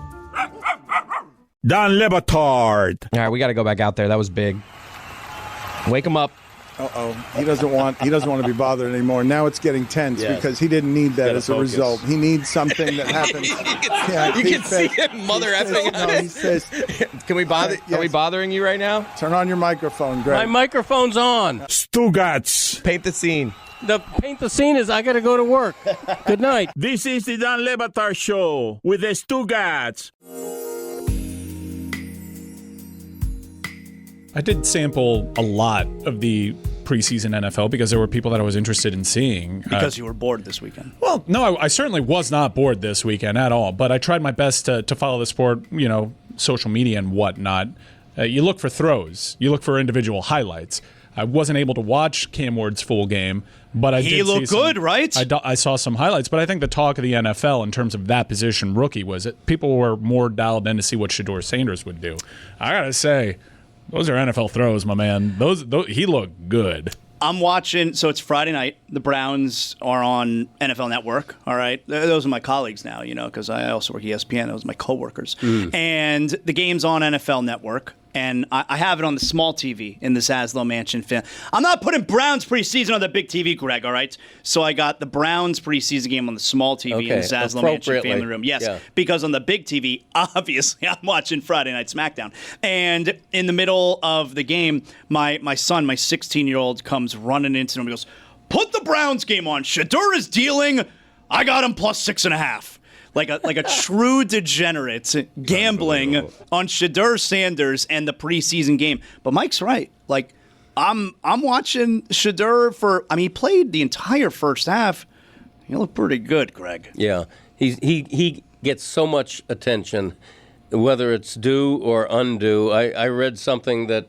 S7: Don Le Batard.
S11: All right, we got to go back out there. That was big. Wake him up.
S19: He doesn't want to be bothered anymore. Now it's getting tense because he didn't need that as a result. He needs something that happens.
S11: You can see him mother effing.
S19: No, he says,
S11: "Can we bother? Are we bothering you right now?"
S19: Turn on your microphone, Greg.
S9: My microphone's on.
S7: Stugotz.
S11: Paint the scene.
S9: Paint the scene is I got to go to work. Good night.
S7: This is the Don Le Batard Show with the Stugotz.
S13: I did sample a lot of the preseason NFL because there were people that I was interested in seeing.
S8: Because you were bored this weekend.
S13: Well, no, I certainly was not bored this weekend at all, but I tried my best to follow the sport, social media and whatnot. You look for throws. You look for individual highlights. I wasn't able to watch Cam Ward's full game, but I did see
S8: looked good, right?
S13: I saw some highlights, but I think the talk of the NFL in terms of that position rookie was that people were more dialed in to see what Shedeur Sanders would do. I got to say, those are NFL throws, my man. Those he looked good.
S8: I'm watching, so it's Friday night. The Browns are on NFL Network, all right? Those are my colleagues now, because I also work ESPN. Those are my coworkers. And the game's on NFL Network. And I have it on the small TV in the Zaslow Mansion. I'm not putting Browns preseason on the big TV, Greg, all right? So I got the Browns preseason game on the small TV in the Zaslow Mansion family room. Yes, because on the big TV, obviously, I'm watching Friday Night SmackDown. And in the middle of the game, my son, my 16-year-old, comes running into him and goes, "Put the Browns game on. Shedeur is dealing. I got him plus 6.5. Like a true degenerate gambling on Shedeur Sanders and the preseason game. But Mike's right. Like, I'm watching Shedeur he played the entire first half. He looked pretty good, Greg.
S9: Yeah, he gets so much attention, whether it's due or undue. I read something that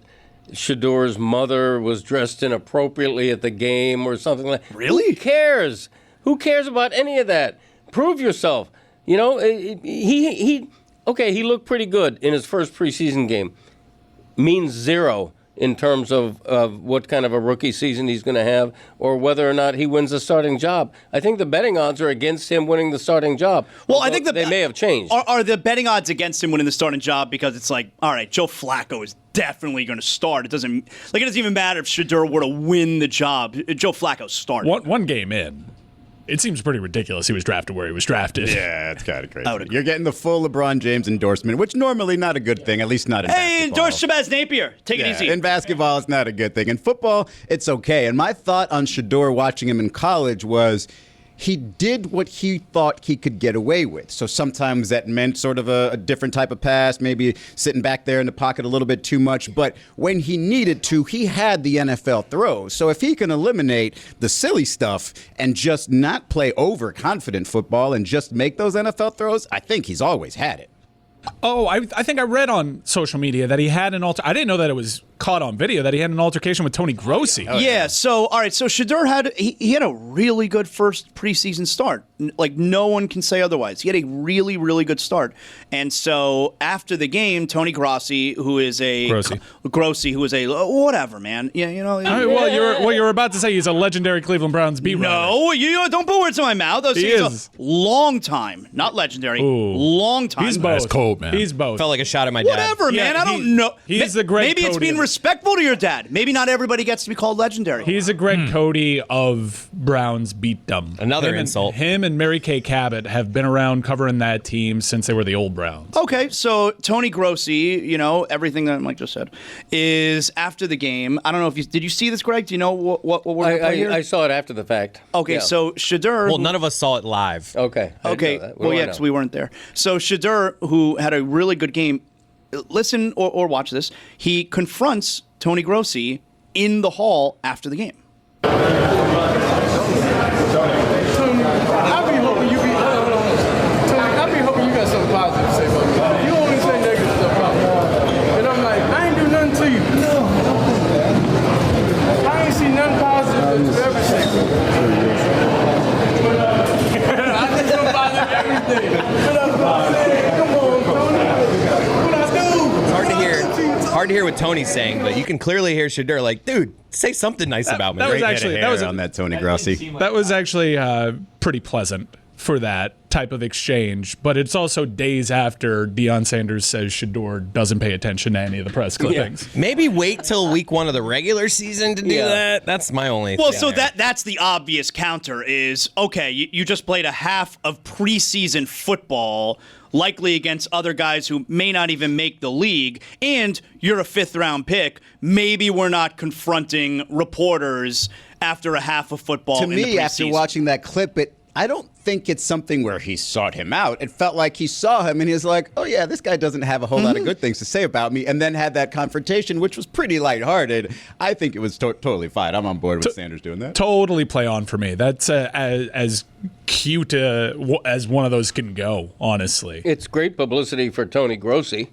S9: Shador's mother was dressed inappropriately at the game or something like that.
S8: Really?
S9: Who cares? Who cares about any of that? Prove yourself. You know, he looked pretty good in his first preseason game. Means zero in terms of what kind of a rookie season he's going to have or whether or not he wins the starting job. I think the betting odds are against him winning the starting job.
S8: Well, I think
S9: they may have changed.
S8: Are the betting odds against him winning the starting job because it's like, all right, Joe Flacco is definitely going to start. It doesn't even matter if Shador were to win the job. Joe Flacco started.
S13: One game in. It seems pretty ridiculous he was drafted where he was drafted.
S10: Yeah, it's kind of crazy. You're getting the full LeBron James endorsement, which normally not a good thing, at least not in basketball.
S8: Hey, endorse Shabazz Napier. Take it easy.
S10: In basketball, it's not a good thing. In football, it's okay. And my thought on Shador watching him in college was he did what he thought he could get away with. So sometimes that meant sort of a different type of pass, maybe sitting back there in the pocket a little bit too much. But when he needed to, he had the NFL throws. So if he can eliminate the silly stuff and just not play overconfident football and just make those NFL throws, I think he's always had it.
S13: Oh, I think I read on social media that he had an I didn't know that it was caught on video that he had an altercation with Tony Grossi.
S8: Yeah. So all right. So Shador had he had a really good first preseason start. Like no one can say otherwise. He had a really, really good start. And so after the game, Tony Grossi, who is a whatever man. Yeah, you know.
S13: Well, you're about to say he's a legendary Cleveland Browns beat writer.
S8: No, you don't put words in my mouth. He's a long time, not legendary. Long time.
S13: He's both.
S12: That's cold, man.
S13: He's both.
S11: Felt like a shot at my dad.
S8: Whatever, man. I don't know.
S13: He's the Greg
S8: Maybe
S13: Cody
S8: it's being respectful to your dad. Maybe not everybody gets to be called legendary.
S13: He's a Greg Cody of Browns beatdom.
S11: Another insult.
S13: Him and Mary Kay Cabot have been around covering that team since they were the old Browns.
S8: Okay, so Tony Grossi, everything that Mike just said, is after the game. I don't know if did you see this, Greg? Do you know what we're playing here?
S9: I saw it after the fact.
S8: Okay,
S9: yeah.
S8: So Shador.
S11: Well, none of us saw it live.
S9: Okay.
S8: Well, yeah, because we weren't there. So Shador, who had a really good game, listen or watch this. He confronts Tony Grossi in the hall after the game.
S20: I be hoping you got something positive to say about me. You only say negative stuff about me. And I'm like, I ain't do nothing to you. No. I ain't see nothing positive that you ever say. I think you're positive every day. Come on, Tony. What I do?
S11: It's hard to hear what Tony's saying, but you can clearly hear Shador like, dude, say something nice about me.
S10: That was on that Tony Grossi.
S13: That was actually pretty pleasant for that type of exchange, but it's also days after Deion Sanders says Shador doesn't pay attention to any of the press clippings.
S11: Yeah. Maybe wait till week 1 of the regular season to do that. That's my only
S8: Well,
S11: thing
S8: so
S11: there.
S8: that's the obvious counter is, okay, you just played a half of preseason football, likely against other guys who may not even make the league, and you're a 5th-round pick. Maybe we're not confronting reporters after a half of football in the preseason.
S10: After watching that clip, I don't think it's something where he sought him out. It felt like he saw him and he was like, oh yeah, this guy doesn't have a whole lot of good things to say about me, and then had that confrontation, which was pretty lighthearted. I think it was totally fine. I'm on board with Sanders doing that.
S13: Totally play on for me. That's as cute as one of those can go, honestly.
S9: It's great publicity for Tony Grossi,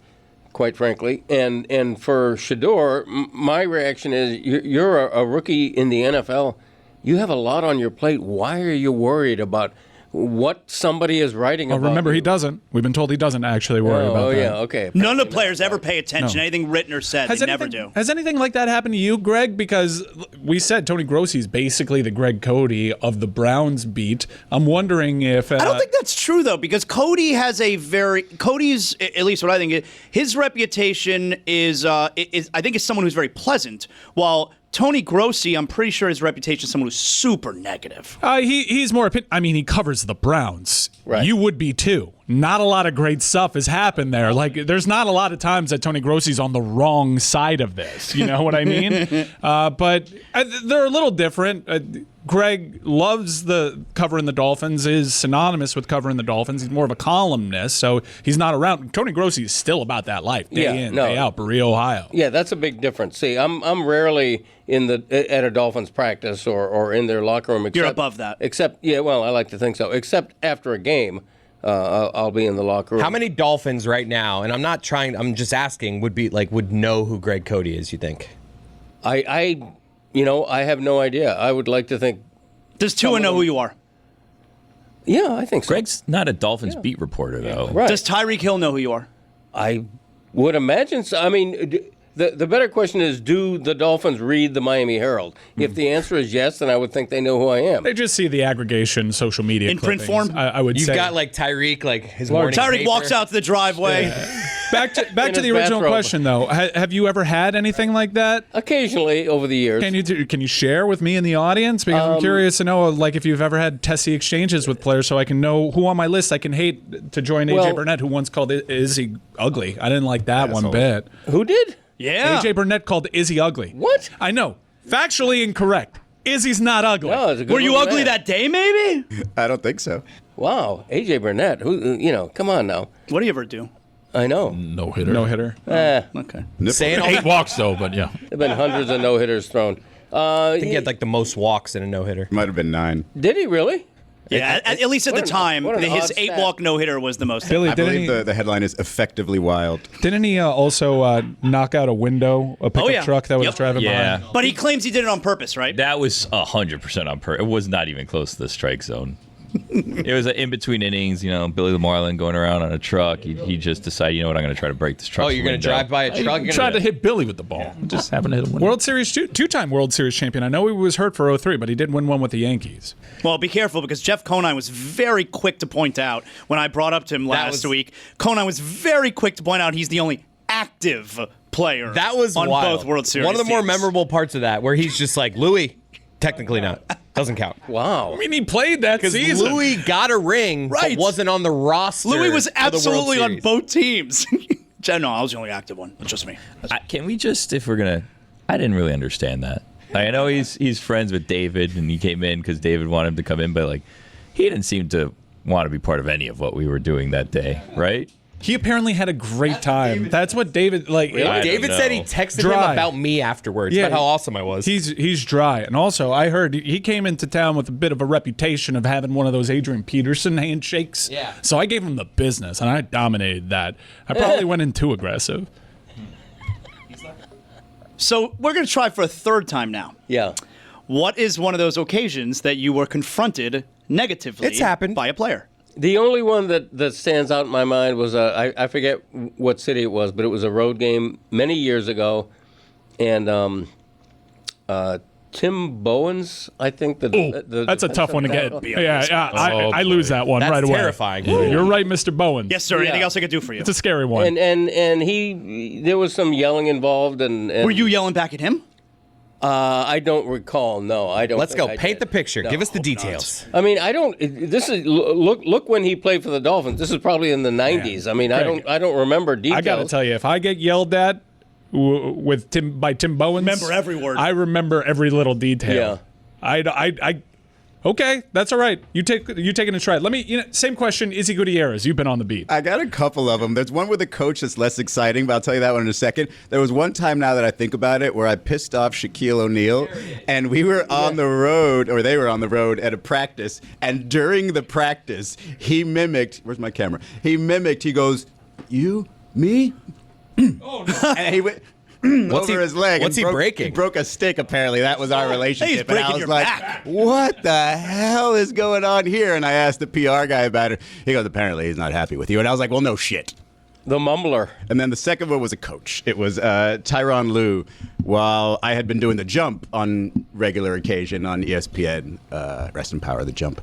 S9: quite frankly. And for Shador, my reaction is you're a rookie in the NFL. You have a lot on your plate. Why are you worried about what somebody is writing about?
S13: Remember, he doesn't. We've been told he doesn't actually worry about that.
S9: Oh, yeah, okay.
S8: None of the players ever pay attention to anything written or said. They never do.
S13: Has anything like that happened to you, Greg? Because we said Tony Grossi is basically the Greg Cody of the Browns beat. I'm wondering if...
S8: I don't think that's true, though, because Cody's, at least what I think, his reputation is I think is someone who's very pleasant, while Tony Grossi, I'm pretty sure his reputation is someone who's super negative.
S13: He's more... he covers the Browns.
S9: Right.
S13: You would be, too. Not a lot of great stuff has happened there. Like, there's not a lot of times that Tony Grossi's on the wrong side of this. You know what I mean? But they're a little different. Greg loves covering the Dolphins, is synonymous with covering the Dolphins. He's more of a columnist, so he's not around. Tony Grossi is still about that life, day in, day out, Berea, Ohio.
S9: Yeah, that's a big difference. See, I'm rarely at a Dolphins practice or in their locker room.
S8: You're above that.
S9: I like to think so. Except after a game, I'll be in the locker room.
S11: How many Dolphins right now, and I'm just asking, would know who Greg Cody is, you think?
S9: I have no idea. I would like to think.
S8: Does Tua know who you are?
S9: Yeah, I think so.
S12: Greg's not a Dolphins beat reporter, though.
S9: Right.
S8: Does Tyreek Hill know who you are?
S9: I would imagine so. I mean, the better question is, do the Dolphins read the Miami Herald? If the answer is yes, then I would think they know who I am.
S13: They just see the aggregation social media
S8: In print
S13: clippings,
S8: form?
S13: I would
S11: You've
S13: say.
S11: got like Tyreek, like his morning
S8: Tyreek
S11: paper.
S8: walks out to the driveway.
S13: Back to the original question, though. Have you ever had anything like that?
S9: Occasionally over the years.
S13: Can you share with me and the audience? Because I'm curious to know, like, if you've ever had testy exchanges with players, so I can know who on my list I can hate to join AJ Burnett, who once called Izzy ugly. I didn't like that one bit.
S9: Who did?
S8: Yeah.
S13: AJ Burnett called Izzy ugly.
S9: What?
S13: I know. Factually incorrect. Izzy's not ugly.
S9: No, it's a good
S8: Were you ugly
S9: man.
S8: that day, maybe?
S10: I don't think so.
S9: Wow, AJ Burnett. Who? Come on now.
S8: What do you ever do?
S9: I know.
S15: No hitter.
S13: No hitter.
S8: Okay.
S11: Saying all
S15: 8 walks though, but yeah.
S9: There've been hundreds of no hitters thrown.
S11: I think he had like the most walks in a no hitter.
S10: Might have been 9.
S9: Did he really?
S8: Yeah, at least at the time,
S9: what an
S8: his
S9: odd
S8: 8-walk no-hitter was the most.
S13: Billy,
S10: I believe the headline is effectively wild.
S13: Didn't he also knock out a window, a pickup truck that was driving behind?
S8: But he claims he did it on purpose, right?
S12: That was 100% on purpose. It was not even close to the strike zone. It was an in-between innings, Billy the Marlin going around on a truck. He just decided, I'm going to try to break this truck.
S11: Oh, you're going to drive by a truck?
S15: He tried to hit Billy with the ball. Just happened to hit him.
S13: World Series, two-time World Series champion. I know he was hurt for 03, but he did win one with the Yankees.
S8: Well, be careful because Jeff Conine was very quick to point out when I brought up to him last week. Conine was very quick to point out he's the only active player
S11: that was
S8: on
S11: wild.
S8: both World Series
S11: One of the more
S8: teams.
S11: memorable parts of that, where he's just like, Louis, technically not. Doesn't count.
S9: Wow.
S13: I mean, he played that season.
S11: Louis got a ring, but wasn't on the roster.
S8: Louis was
S11: for the World
S8: absolutely on
S11: Series.
S8: both teams. No, I was the only active one. It's just me.
S12: Can we just, if we're going to, I didn't really understand that. I know he's friends with David, and he came in because David wanted him to come in, but he didn't seem to want to be part of any of what we were doing that day, right?
S13: He apparently had a great time. That's what David
S11: David said he texted him about me afterwards, about how awesome I was.
S13: He's dry. And also, I heard he came into town with a bit of a reputation of having one of those Adrian Peterson handshakes.
S11: Yeah.
S13: So I gave him the business, and I dominated that. I probably went in too aggressive.
S8: So we're going to try for a third time now.
S9: Yeah.
S8: What is one of those occasions that you were confronted negatively
S11: It's happened.
S8: by a player?
S9: The only one that stands out in my mind was I forget what city it was, but it was a road game many years ago, and Tim Bowens, I think
S13: that's a tough one to get. I lose that one right away.
S11: Terrifying.
S13: You're right, Mr. Bowens.
S8: Yes, sir. Anything else I could do for you?
S13: It's a scary one.
S9: And there was some yelling involved, and
S8: were you yelling back at him?
S9: I don't recall. No, I don't.
S11: Let's go. Paint the picture. Give us the details.
S9: I mean, I don't. This is look when he played for the Dolphins. This is probably in the '90s. I mean, I don't remember details.
S13: I got to tell you, if I get yelled at by Tim Bowens,
S8: remember every word.
S13: I remember every little detail.
S9: Yeah.
S13: Okay, that's all right. You take it a try. Let me. Same question. Izzy Gutierrez, you've been on the beat.
S10: I got a couple of them. There's one with a coach that's less exciting, but I'll tell you that one in a second. There was one time now that I think about it where I pissed off Shaquille O'Neal, and we were on the road, or they were on the road at a practice, and during the practice, he mimicked. Where's my camera? He goes, "You, me." Oh no! And he went. Over his leg.
S11: What's he breaking?
S10: He broke a stick, apparently. That was our relationship.
S8: He's breaking
S10: and I was
S8: your
S10: like,
S8: back.
S10: what the hell is going on here? And I asked the PR guy about it. He goes, apparently he's not happy with you. And I was like, well, no shit.
S9: The mumbler.
S10: And then the second one was a coach. It was Tyronn Lue, while I had been doing the jump on regular occasion on ESPN, Rest in Power, the jump.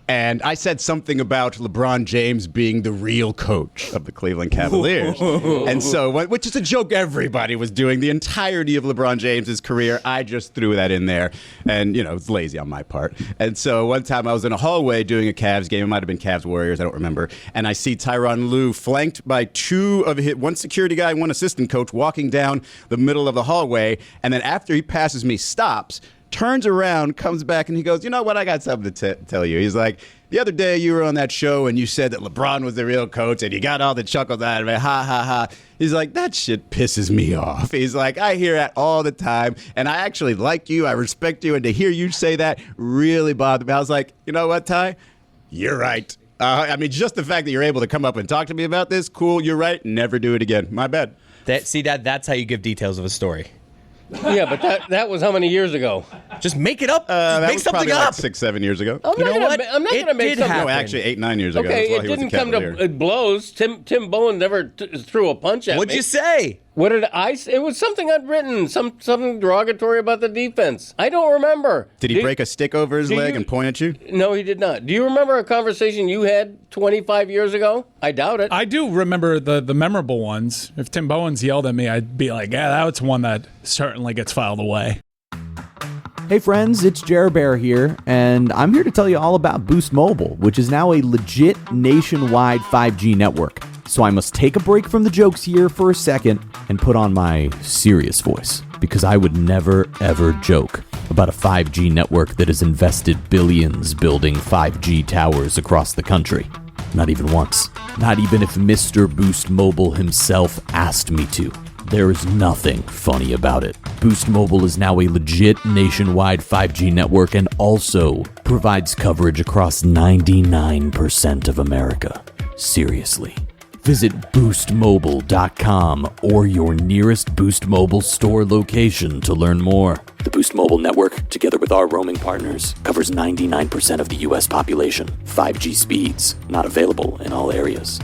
S10: And I said something about LeBron James being the real coach of the Cleveland Cavaliers. And so, which is a joke everybody was doing the entirety of LeBron James's career. I just threw that in there. And, it's lazy on my part. And so one time I was in a hallway doing a Cavs game. It might have been Cavs Warriors. I don't remember. And I see Tyronn Lue flanked by one security guy and one assistant coach walking down the middle of the hallway. And then after he passes me, stops, turns around, comes back, and he goes, you know what? I got something to tell you. He's like, the other day you were on that show and you said that LeBron was the real coach and you got all the chuckles out of it. Ha, ha, ha. He's like, that shit pisses me off. He's like, I hear that all the time and I actually like you. I respect you. And to hear you say that really bothered me. I was like, you know what, Ty? You're right. I mean, just the fact that you're able to come up and talk to me about this, cool, you're right. Never do it again. My bad.
S11: That's how you give details of a story.
S9: Yeah, but that was how many years ago?
S11: Just make it up.
S10: That
S11: make
S10: was
S11: something
S10: probably
S11: up.
S10: like 6-7 years ago.
S9: I'm not going to make something.
S10: No, actually 8-9 years ago.
S9: Okay,
S10: That's
S9: it
S10: why he was
S9: didn't
S10: a
S9: come
S10: Cavalier.
S9: to blows. Tim Bowen never threw a punch at me.
S11: What'd you say?
S9: What did I say? It was something I'd written, something derogatory about the defense. I don't remember.
S10: Did he break a stick over his leg and point at you?
S9: No, he did not. Do you remember a conversation you had 25 years ago? I doubt it.
S13: I do remember the memorable ones. If Tim Bowens yelled at me, I'd be like, yeah, that's one that certainly gets filed away.
S17: Hey friends, it's Jer Bear here, and I'm here to tell you all about Boost Mobile, which is now a legit nationwide 5G network. So I must take a break from the jokes here for a second and put on my serious voice, because I would never ever joke about a 5G network that has invested billions building 5G towers across the country. Not even once. Not even if Mr. Boost Mobile himself asked me to. There is nothing funny about it. Boost Mobile is now a legit nationwide 5G network and also provides coverage across 99% of America. Seriously. Visit boostmobile.com or your nearest Boost Mobile store location to learn more. The Boost Mobile network, together with our roaming partners, covers 99% of the U.S. population. 5G speeds, not available in all areas.